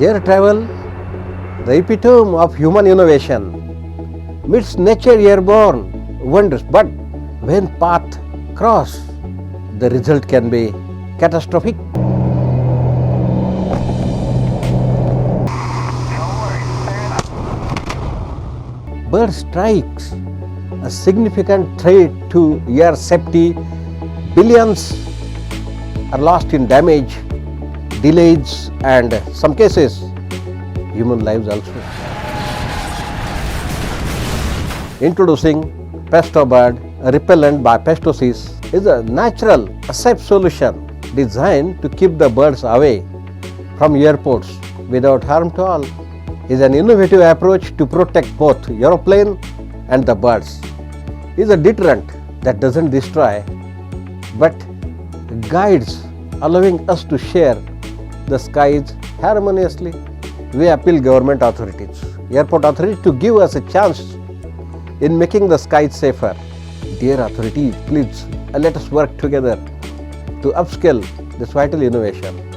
Air travel, the epitome of human innovation, meets nature airborne wonders, but when paths cross, the result can be catastrophic. Bird strikes a significant threat to air safety. Billions are lost in damage, delays, and some cases, human lives also. Introducing Pest-O-Bird, a repellent by Pestosys, is a natural, safe solution designed to keep the birds away from airports without harm to all. It is an innovative approach to protect both aeroplane and the birds. It is a deterrent that doesn't destroy but guides, allowing us to share the skies harmoniously. We appeal government authorities, airport authorities to give us a chance in making the skies safer. Dear authorities, please let us work together to upscale this vital innovation.